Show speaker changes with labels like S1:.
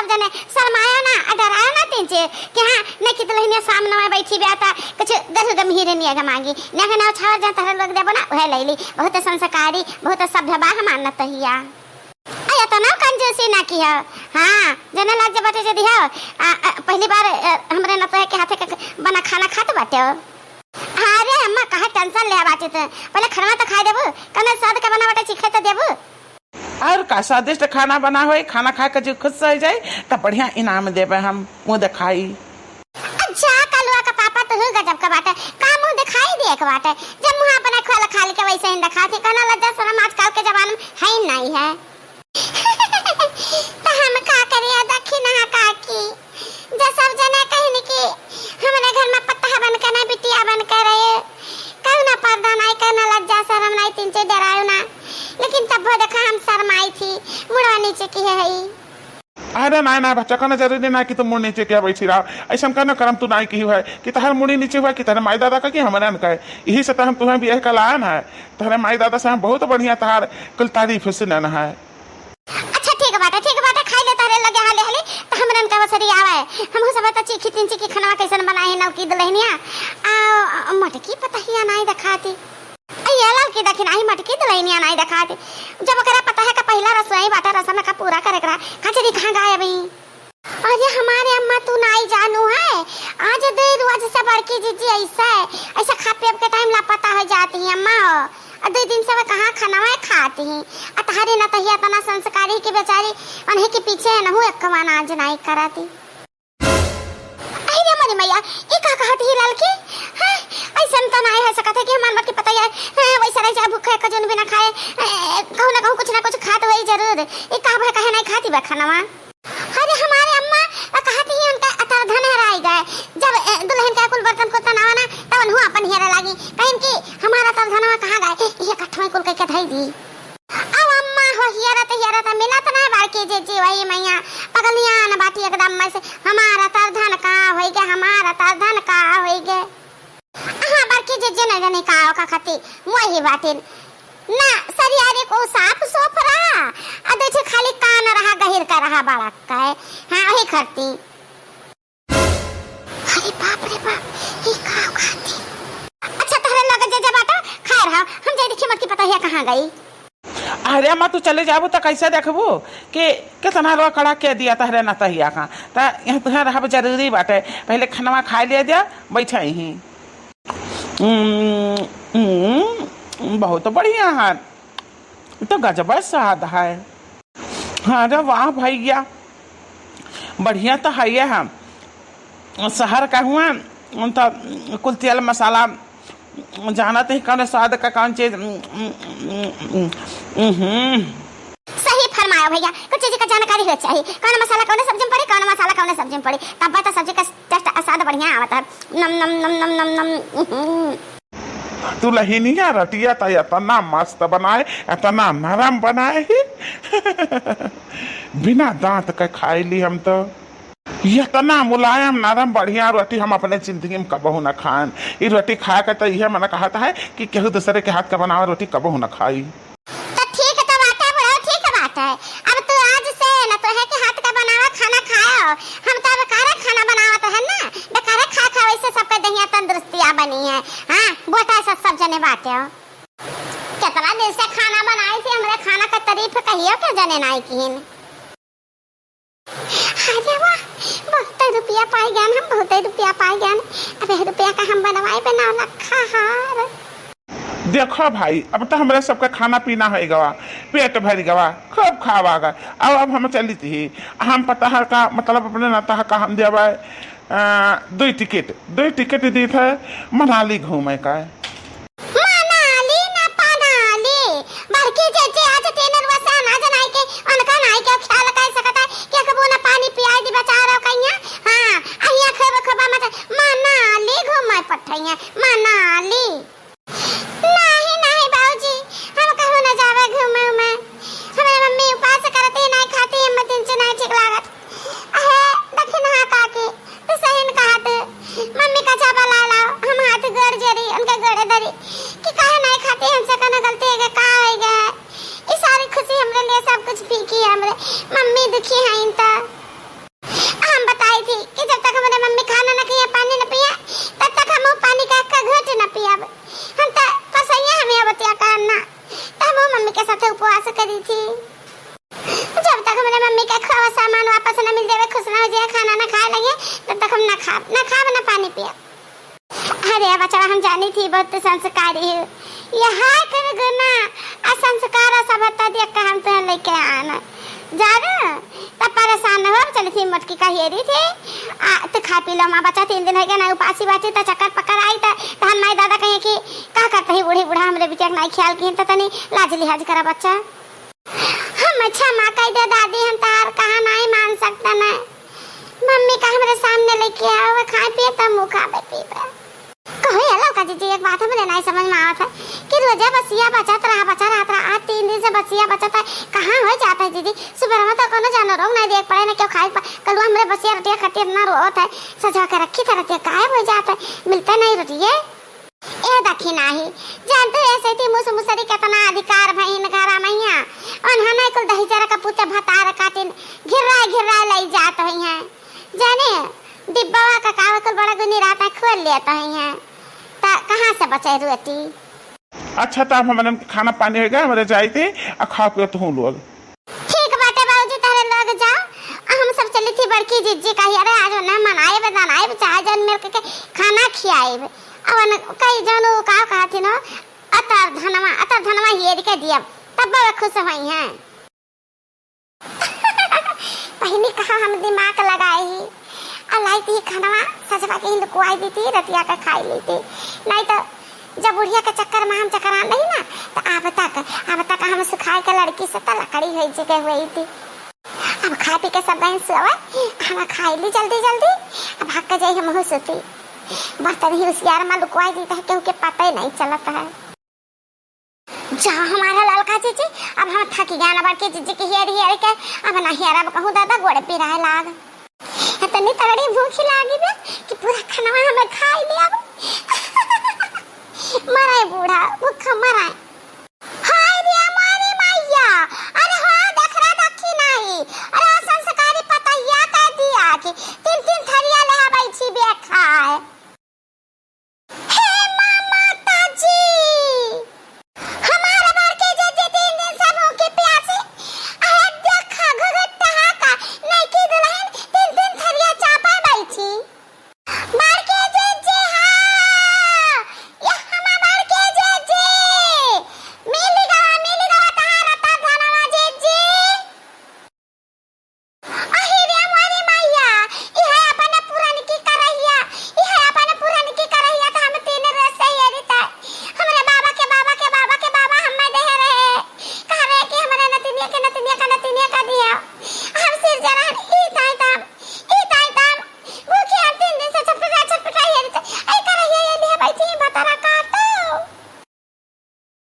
S1: सब जने शर्माया ना डराया ना तिनचे कि हां नहीं कि दुल्हनिया सामने में बैठी बेटा कुछ दस गंभीर नहीं है मांगी ना ना छावर जा तार लोग देबो ना वह लैली बहुत संस्कारी बहुत सभ्य बा मानत हिया आया तो ना कंजूसी ना किया हां जने लाग जे बाटे जे दिया पहली बार हमरे न तो है के हाथे का बना खाना खात बाटे अरे अम्मा कहा टेंशन ले बाटे तो पहले खाना तो खा देबो कने स्वाद का बना बाटे चिखे तो देबो
S2: और का स्वादिष्ट खाना बना हो खाना खा के जो खुश हो जाए तब बढ़िया इनाम देवे हम मुंह दिखाई।
S1: अच्छा कलुआ का पापा तो हो गजब का बाटे का मुंह दिखाई दे के बाटे जब मुंह अपना खोल खाली के वैसे ही दिखाते कना लज्जा शर्म आजकल के जमाने में है ही नहीं है तो हम का करिए दखिना काकी जो सब जने कहनी कि हमारे घर में पत्ता बन के ना बिटिया बन के रहे कहू ना पर्दा नहीं कहना लज्जा शर्म नहीं तीन से डरायो ना लेकिन तब वो देखा हम शर्माई थी मुड़ा नीचे की है
S2: अरे ना ना बच्चा कहना जरूरी ना कि तुम मुड़ नीचे क्या बैठी रहा ऐसा कहना करम तू नहीं की है कि तहर मुड़ी नीचे हुआ कि तहरे माई दादा का कि हमारे न कहे यही से हम तुम्हें भी कल आन है तहरे माई दादा से हम बहुत बढ़िया तहार कुल तारीफ सुनन है।
S1: अच्छा ठीक बाटे खाई ले तारे लगे हाले हाले तो हमरन का बसरी आवे हम सब त चीखी तीन चीखी खाना कैसन बनाए नव की दुल्हनिया आ मटकी पता ही नहीं दिखाती ये लाल की दखिन आई मटकी दुल्हनिया नहीं दिखाती जब करे पता है का पहला रसोई बाटा रसम का पूरा करे करा खचरी खा गए अभी अरे हमारे अम्मा तू नहीं जानू है आज दे रोज से बड़की जीजी ऐसा खा पे के टाइम लापता हो जाती है अम्मा दो दिन से कहाँ खाना है खाती हैं अतहारे न तहिया तना संस्कारी की बेचारी उन्हें के पीछे न हो एक कमाना आज नहीं कराती अरे मरी मैया ये का कहती है लाल की हां ऐसा तो नहीं है सकता कि हमार मत पता है वैसा रह जा भूखे का जन बिना खाए कहू ना कहू कुछ ना कुछ खात वही जरूर ये का भाई कहे नहीं खाती बा खाना अरे हमारे अम्मा कहती है उनका अतर धन हराई गए जब दुल्हन का कुल बर्तन को तनावा ना तब हुआ अपन हेरा लागी कहीं कि हमारा तर धनवा कहां गए ये कठवा कुल के धई दी अब अम्मा हो हेरा तो मिला तो नहीं बाकी जे जी वही मैया पगलिया न बाटी एकदम में से हमारा तर धन का होई गए हमारा तर धन का होई गए हां बाकी जे जने जने का खाती मोही बाटिन ना सरियारे को साफ सोफ रहा अदे छे खाली कान रहा गहिर का रहा बड़ा का है हां वही करती अरे बाप रे बाप ये का खाती अच्छा तहरे लगे जे बाटा खा रहा हम जे देखी मत की पता है कहां गई
S2: अरे अम्मा तू चले जाबो तो कैसे देखबो कि कितना रो कड़ा के दिया तहरे ना तहिया का त यहां तुहे रहब जरूरी बाटे पहले खाना खा ले दिया बैठा ही बहुत बढ़िया है तो गजब स्वाद है अरे वाह भैया बढ़िया तो है ये हम शहर का हुआ तो कुल तेल मसाला जानते ही कौन स्वाद का कौन चीज
S1: सही फरमाया भैया कुछ चीज का जानकारी हो चाहिए कौन मसाला कौन सब्जी में पड़े कौन मसाला कौन सब्जी में पड़े तब बता सब्जी का टेस्ट स्वाद बढ़िया आवता है नम नम नम नम नम नम
S2: तू लहीनिया रटिया तो इतना मस्त बनाए इतना नरम बनाए ही बिना दांत के खाई ली हम तो इतना मुलायम नरम बढ़िया रोटी हम अपने जिंदगी में कबहू न खाएं ये रोटी खा के तो यह मैंने कहता है कि केहू दूसरे के हाथ का बनावा रोटी कबहू न खाई
S1: तो ठीक है ठीक बात है अब तो आज से न तो है कि हाथ का बनावा खाना खाओ हम तो बेकार खाना बनावा तो है ना बेकार खा वैसे सब पे दहिया तंदुरुस्तियां बनी है हां बोटा सब जने बाटे हो कितना दिन से खाना बनाई थी हमरे खाना का तारीफ कहियो के जने नहीं कीन अरे वाह बहुत रुपया पाई गए हम बहुत रुपया पाई गए अब रुपया का हम बनवाए बना रखा हार
S2: देखो भाई अब तो हमारे सबका खाना पीना है गवा पेट भर गवा खूब खावागा अब हम चली थी हम पता है का मतलब अपने नाता का हम देवा दो टिकट दी थे मनाली घूमे का
S1: मनाली ना पनाली बड़की जे आज टेनर वसा ना जनाई के उनका नाई के ख्याल कर सकता है कि कबो ना पानी पियाई दी बेचारा कहिया हां अहिया खबा मत मनाली घूमे पठैया मनाली नहीं बाबूजी हम कहू ना जावे घूमे में हमारी मम्मी उपास करती नहीं खाती हम दिन से नहीं ठीक लागत अहे दखिन हा काकी तो सहीन कहत मम्मी का चाबा ला लाओ हम हाथ गड़ जरी उनके गड़े दरी कि काहे नहीं खाती हमसे कना गलती है का हो गए ये सारी खुशी हमरे लिए सब कुछ फीकी है हमरे मम्मी दुखी है इनता हम ना खाब ना पानी पिया। अरे बच्चा हम जानी थी बहुत संस्कारी है यहाँ कर गुना असंस्कार सब बता दिया का हम तो लेके आना जाना तब परेशान हो चली थी मटकी का हेरी थी तो खा पी लो माँ बच्चा 3 दिन हो गया ना उपासी बाची तो चक्कर पकड़ आई तो धान माई दादा कहे कि का करते ही बूढ़ी बूढ़ा हमरे बेटे नहीं ख्याल की तो तनी लाज लिहाज करा बच्चा हम अच्छा माँ कह दे दादी हम तार कहा नहीं मान सकता ना मम्मी का हमारे सामने लेके आओ खाए पिए तब मुँह खावे पीबे कहो हेलो का जीजी एक बात हमरे नहीं समझ में आवत है कि रोजा बसिया बचत रहा आज 3 दिन से बसिया बचत है कहाँ हो जाता है जीजी सुबह में तो कोनो जानो रोग नहीं देख पड़े ना क्यों खाए कल हमरे बसिया रोटियां खट्टी ना रोत है सजा के रखी था रोटियां गायब हो जाता है मिलता नहीं रोटियां ए दखी नहीं जानते ऐसे थी मुसरी कितना अधिकार भईन घरा मैया अनहना कुल दही जरा का पूछे भतार काटिन घिरा ले जात हई है जाने डिब्बा का काव कुल बड़ा गुनी रात खोल लेता है ता कहां से बचे रोटी।
S2: अच्छा तो हमारे खाना पानी हो गया हमारे जाए थे और खा पियो तो हूँ लोग
S1: ठीक बाटे बाबूजी तारे लोग जाओ हम सब चली थी बड़की जीजी का यार आज ना मनाए बनाए चाहे जन मिल के खाना खियाए अवन कई जनो का कहा थी ना अतर धनवा हेर के दिया तब बड़ा खुश हुई हैं पहले कहा हम दिमाग लगाए ही अलाई थी खाना सजवा के हिंद कुआई दी थी रतिया का खाई ली थी नहीं तो जब बुढ़िया के चक्कर में हम चक्कर नहीं ना तो अब तक हम सिखाए के लड़की से तो लकड़ी हुई जगह हुई थी अब खा पी के सब बहन सोवे खाना खाई ली जल्दी अब भाग के जाइए मुँह सोती बर्तन ही उस यार में लुकवाई दी है क्योंकि पता ही नहीं चलता है जहाँ हमारा लड़का जीजी अब हम थक गया ना बड़के जीजी की हेर के अब ना हेरा अब कहूँ दादा गोड़े पी रहा है लाग इतनी तगड़ी भूख लागी बे कि पूरा खाना हमें खा लिया मरा बूढ़ा भूखा मरा